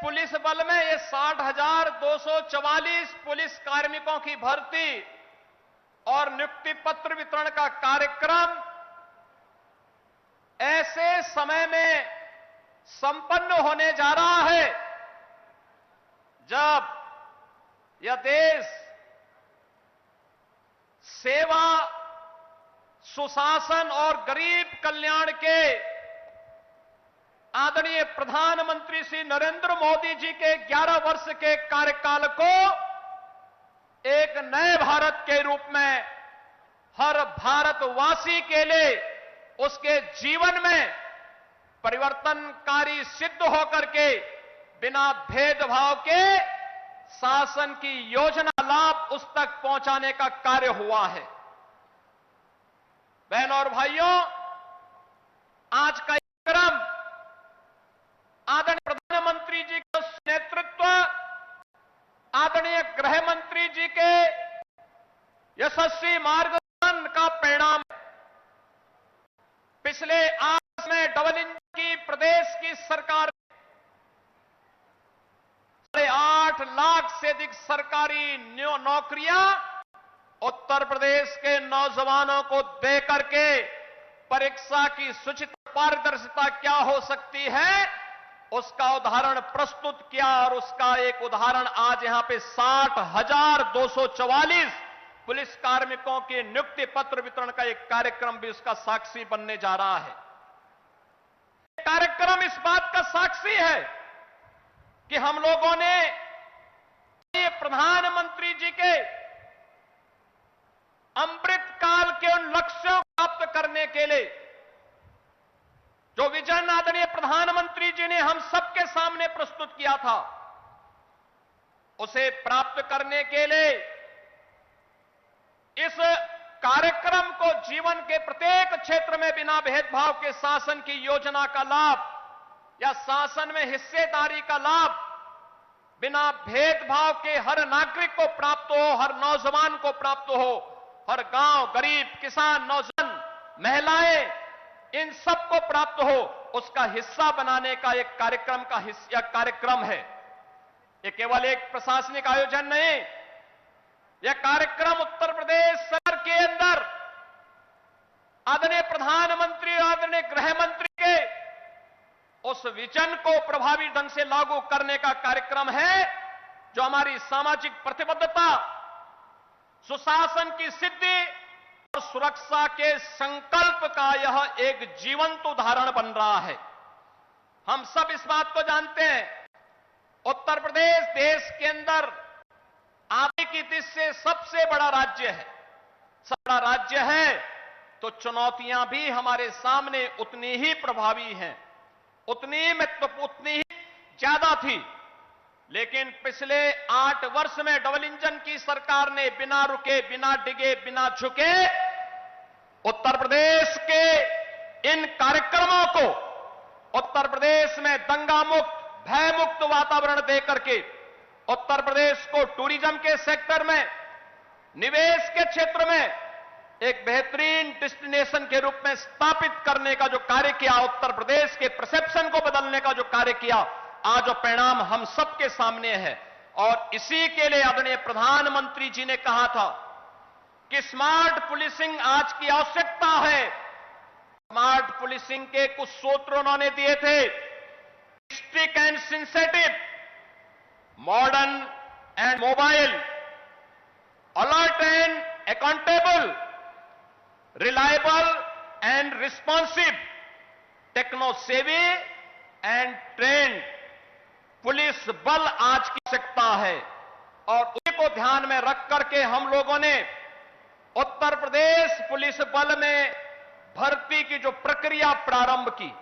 Police बल में ये 60,244 पुलिस कार्मिकों की भर्ती और नियुक्ति पत्र वितरण का कार्यक्रम ऐसे समय में संपन्न होने जा रहा है जब यह देश सेवा, सुशासन और गरीब कल्याण के आदरणीय प्रधानमंत्री श्री नरेंद्र मोदी जी के 11 वर्ष के कार्यकाल को एक नए भारत के रूप में हर भारतवासी के लिए उसके जीवन में परिवर्तनकारी सिद्ध होकर के बिना भेदभाव के शासन की योजना लाभ उस तक पहुंचाने का कार्य हुआ है। बहनों और भाइयों, आज का कार्यक्रम आदरणीय प्रधानमंत्री जी के नेतृत्व, आदरणीय गृह मंत्री जी के यशस्वी मार्गदर्शन का परिणाम है। पिछले 8 में डबल इंजन की प्रदेश की सरकार 8 लाख से अधिक सरकारी नौकरियां उत्तर प्रदेश के नौजवानों को दे करके परीक्षा की सूचित पारदर्शिता क्या हो सकती है उसका उदाहरण प्रस्तुत किया। और उसका एक उदाहरण आज यहां पे 60,244 पुलिस कार्मिकों के नियुक्ति पत्र वितरण का एक कार्यक्रम भी उसका साक्षी बनने जा रहा है। कार्यक्रम इस बात का साक्षी है कि हम लोगों ने प्रधानमंत्री जी के अमृत काल के उन लक्ष्यों को प्राप्त करने के लिए जो विजन आदरणीय प्रधानमंत्री जी ने हम सबके सामने प्रस्तुत किया था, उसे प्राप्त करने के लिए इस कार्यक्रम को जीवन के प्रत्येक क्षेत्र में बिना भेदभाव के शासन की योजना का लाभ या शासन में हिस्सेदारी का लाभ बिना भेदभाव के हर नागरिक को प्राप्त हो, हर नौजवान को प्राप्त हो, हर गांव, गरीब, किसान, नौजवान, महिलाएं, इन सबको प्राप्त हो, उसका हिस्सा बनाने का एक कार्यक्रम है। ये केवल एक प्रशासनिक आयोजन नहीं, यह कार्यक्रम उत्तर प्रदेश सरकार के अंदर आदरणीय प्रधानमंत्री और आदरणीय गृह मंत्री के उस विजन को प्रभावी ढंग से लागू करने का कार्यक्रम है जो हमारी सामाजिक प्रतिबद्धता, सुशासन की सिद्धि और सुरक्षा के संकल्प का यह एक जीवंत उदाहरण बन रहा है। हम सब इस बात को जानते हैं, उत्तर प्रदेश देश के अंदर आबादी की दृष्टि से सबसे बड़ा राज्य है। सबसे बड़ा राज्य है तो चुनौतियां भी हमारे सामने उतनी ही प्रभावी हैं, उतनी ही ज्यादा थी। लेकिन पिछले 8 वर्ष में डबल इंजन की सरकार ने बिना रुके, बिना डिगे, बिना झुके उत्तर प्रदेश के इन कार्यक्रमों को उत्तर प्रदेश में दंगा मुक्त, भय मुक्त वातावरण देकर के उत्तर प्रदेश को टूरिज्म के सेक्टर में, निवेश के क्षेत्र में एक बेहतरीन डेस्टिनेशन के रूप में स्थापित करने का जो कार्य किया, उत्तर प्रदेश के परसेप्शन को बदलने का जो कार्य किया, आज वो परिणाम हम सबके सामने है। और इसी के लिए आदरणीय प्रधानमंत्री जी ने कहा था कि स्मार्ट पुलिसिंग आज की आवश्यकता है। स्मार्ट पुलिसिंग के कुछ सूत्र उन्होंने दिए थे, strict and sensitive, modern and mobile, alert and accountable, reliable and responsive, techno savvy and trained police बल आज की आवश्यकता है। और उसी को ध्यान में रख करके हम लोगों ने उत्तर प्रदेश पुलिस बल में भर्ती की जो प्रक्रिया प्रारंभ की,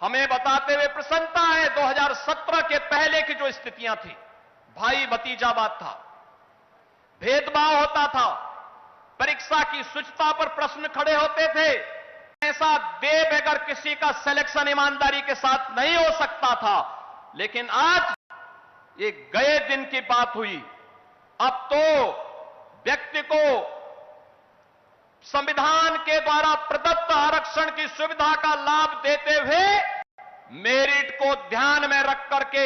हमें बताते हुए प्रसन्नता है 2017 के पहले की जो स्थितियां थी, भाई भतीजावाद था, भेदभाव होता था, परीक्षा की शुचिता पर प्रश्न खड़े होते थे, ऐसा दे बगैर किसी का सिलेक्शन ईमानदारी के साथ नहीं हो सकता था। लेकिन आज ये गए दिन की बात हुई, अब तो व्यक्ति को संविधान के द्वारा प्रदत्त आरक्षण की सुविधा का लाभ देते हुए मेरिट को ध्यान में रख करके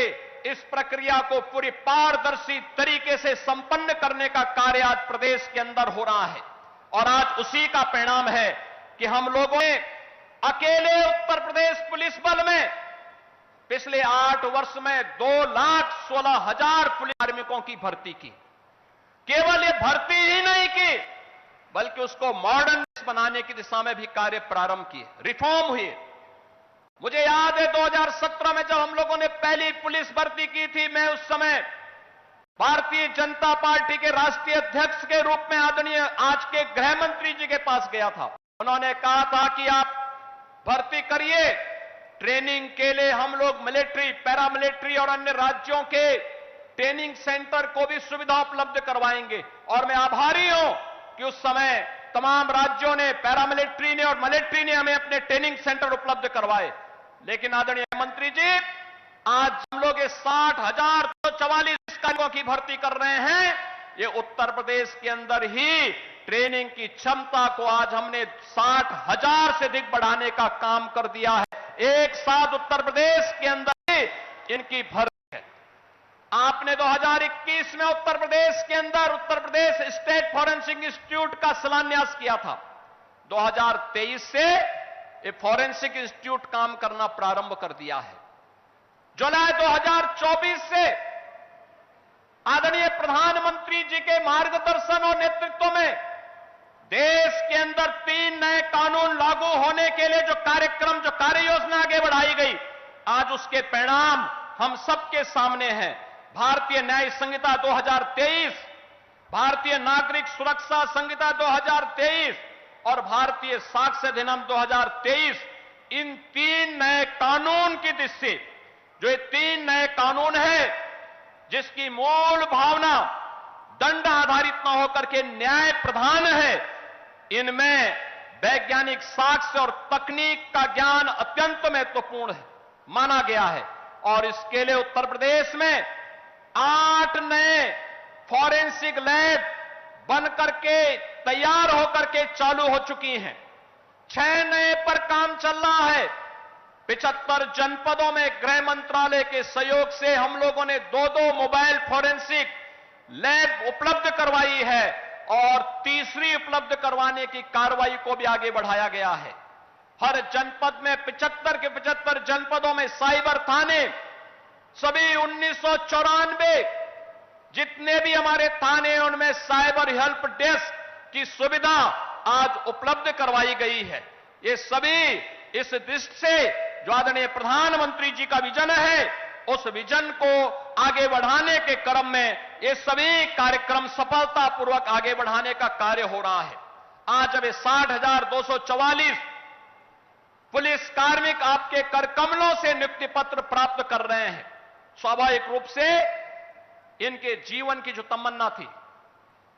इस प्रक्रिया को पूरी पारदर्शी तरीके से संपन्न करने का कार्य आज प्रदेश के अंदर हो रहा है। और आज उसी का परिणाम है कि हम लोगों ने अकेले उत्तर प्रदेश पुलिस बल में पिछले 8 वर्ष में 2,16,000 पुलिस कार्मिकों की भर्ती की। केवल ये भर्ती ही नहीं की, बल्कि उसको मॉडर्न बनाने की दिशा में भी कार्य प्रारंभ किए, रिफॉर्म हुए। मुझे याद है 2017 में जब हम लोगों ने पहली पुलिस भर्ती की थी, मैं उस समय भारतीय जनता पार्टी के राष्ट्रीय अध्यक्ष के रूप में आदरणीय आज के गृह मंत्री जी के पास गया था। उन्होंने कहा था कि आप भर्ती करिए, ट्रेनिंग के लिए हम लोग मिलिट्री, पैरामिलिट्री और अन्य राज्यों के ट्रेनिंग सेंटर को भी सुविधा उपलब्ध करवाएंगे। और मैं आभारी हूं कि उस समय तमाम राज्यों ने, पैरामिलिट्री ने और मिलिट्री ने हमें अपने ट्रेनिंग सेंटर उपलब्ध करवाए। लेकिन आदरणीय मंत्री जी, आज हम लोग 60,244 कार्मिकों की भर्ती कर रहे हैं। ये उत्तर प्रदेश के अंदर ही ट्रेनिंग की क्षमता को आज हमने 60,000 से अधिक बढ़ाने का काम कर दिया है। एक साथ उत्तर प्रदेश के अंदर ही इनकी भर्ती है। आपने 2021 में उत्तर प्रदेश के अंदर Uttar Pradesh state forensic institute का शिलान्यास किया था। 2023 से ये फॉरेंसिक इंस्टीट्यूट काम करना प्रारंभ कर दिया है। जुलाई 2024 से आदरणीय प्रधानमंत्री जी के मार्गदर्शन और नेतृत्व में देश के अंदर 3 नए कानून लागू होने के लिए जो कार्यक्रम, जो कार्य योजना आगे बढ़ाई गई, आज उसके परिणाम हम सबके सामने हैं। भारतीय न्याय संहिता 2023, भारतीय नागरिक सुरक्षा संहिता 2023 और भारतीय साक्ष्य अधिनियम 2023, इन 3 नए कानून की दृष्टि से, जो ये 3 नए कानून है जिसकी मूल भावना दंड आधारित न होकर के न्याय प्रधान है, इनमें वैज्ञानिक साक्ष्य और तकनीक का ज्ञान अत्यंत महत्वपूर्ण है माना गया है। और इसके लिए उत्तर प्रदेश में 8 नए फॉरेंसिक लैब बनकर के तैयार होकर के चालू हो चुकी हैं। 6 नए पर काम चल रहा है। 75 जनपदों में गृह मंत्रालय के सहयोग से हम लोगों ने 2-2 मोबाइल फॉरेंसिक लैब उपलब्ध करवाई है और तीसरी उपलब्ध करवाने की कार्रवाई को भी आगे बढ़ाया गया है। हर जनपद में 75 के 75 जनपदों में साइबर थाने, सभी 1994 जितने भी हमारे थाने हैं उनमें साइबर हेल्प डेस्क की सुविधा आज उपलब्ध करवाई गई है। ये सभी इस दृष्टि से जो आदरणीय प्रधानमंत्री जी का विजन है, उस विजन को आगे बढ़ाने के क्रम में ये सभी कार्यक्रम सफलतापूर्वक आगे बढ़ाने का कार्य हो रहा है। आज अब 60,244 पुलिस कार्मिक आपके कर कमलों से नियुक्ति पत्र प्राप्त कर रहे हैं। स्वाभाविक रूप से इनके जीवन की जो तमन्ना थी,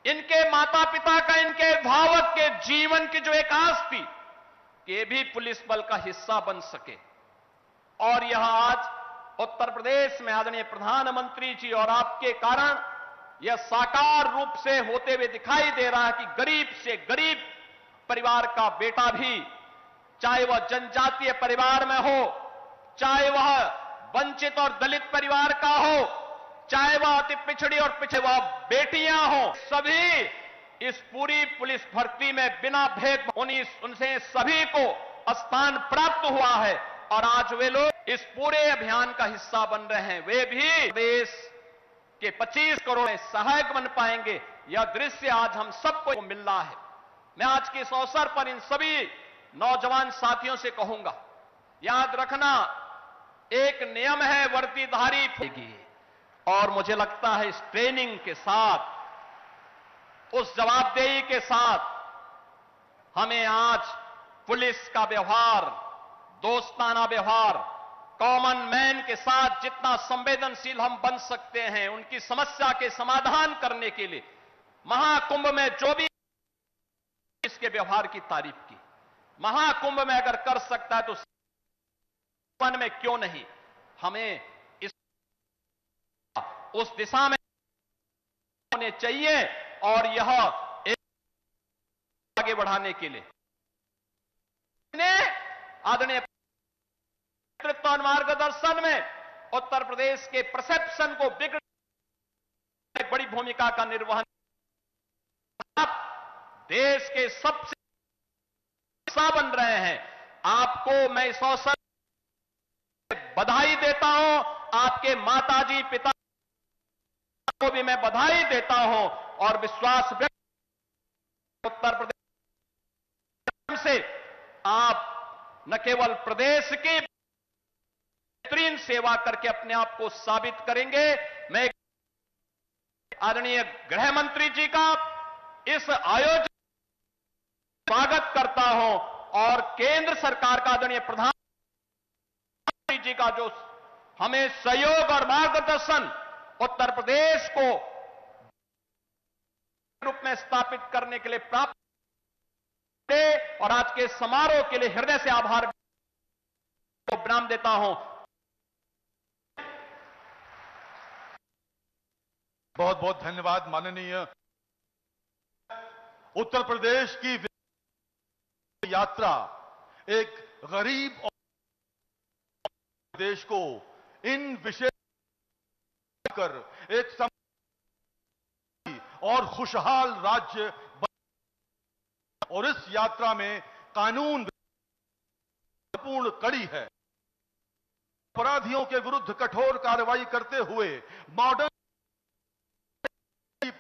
इनके माता पिता का, इनके अभिभावक के जीवन की जो एक आस थी कि ये भी पुलिस बल का हिस्सा बन सके, और यह आज उत्तर प्रदेश में आदरणीय प्रधानमंत्री जी और आपके कारण यह साकार रूप से होते हुए दिखाई दे रहा है कि गरीब से गरीब परिवार का बेटा भी, चाहे वह जनजातीय परिवार में हो, चाहे वह वंचित और दलित परिवार का हो, चाहे वह अति पिछड़ी और पिछड़े वह बेटियां हो, सभी इस पूरी पुलिस भर्ती में बिना भेदभाव उनसे सभी को स्थान प्राप्त हुआ है। और आज वे लोग इस पूरे अभियान का हिस्सा बन रहे हैं। वे भी देश के 25 करोड़ सहायक बन पाएंगे। यह दृश्य आज हम सबको मिल रहा है। मैं आज के इस अवसर पर इन सभी नौजवान साथियों से कहूंगा, याद रखना, एक नियम है वर्दीधारी की, और मुझे लगता है इस ट्रेनिंग के साथ, उस जवाबदेही के साथ हमें आज पुलिस का व्यवहार, दोस्ताना व्यवहार, कॉमन मैन के साथ जितना संवेदनशील हम बन सकते हैं, उनकी समस्या के समाधान करने के लिए महाकुंभ में जो भी इसके व्यवहार की तारीफ की, महाकुंभ में अगर कर सकता है तो मन में क्यों नहीं, हमें इस उस दिशा में होने चाहिए। और यह एक आगे बढ़ाने के लिए आदरणीय नेतृत्व और मार्ग मार्गदर्शन में उत्तर प्रदेश के परसेप्शन को बिगड़ एक बड़ी भूमिका का निर्वहन। आप देश के सबसे हिस्सा बन रहे हैं। आपको मैं इस अवसर बधाई देता हूं। आपके माताजी पिता को भी मैं बधाई देता हूं और विश्वास व्यक्त उत्तर प्रदेश से आप न केवल प्रदेश की बेहतरीन सेवा करके अपने आप को साबित करेंगे। मैं आदरणीय गृह मंत्री जी का इस आयोजन स्वागत करता हूं और केंद्र सरकार का आदरणीय प्रधानमंत्री जी का जो हमें सहयोग और मार्गदर्शन उत्तर प्रदेश को रूप में स्थापित करने के लिए प्राप्त और आज के समारोह के लिए हृदय से आभार को विराम देता हूं। बहुत बहुत धन्यवाद माननीय। उत्तर प्रदेश की यात्रा एक गरीब और देश को इन विषय कर एक समृद्ध और खुशहाल राज्य और इस यात्रा में कानून पूर्ण कड़ी है। अपराधियों के विरुद्ध कठोर कार्रवाई करते हुए मॉडर्न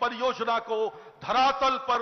परियोजना को धरातल पर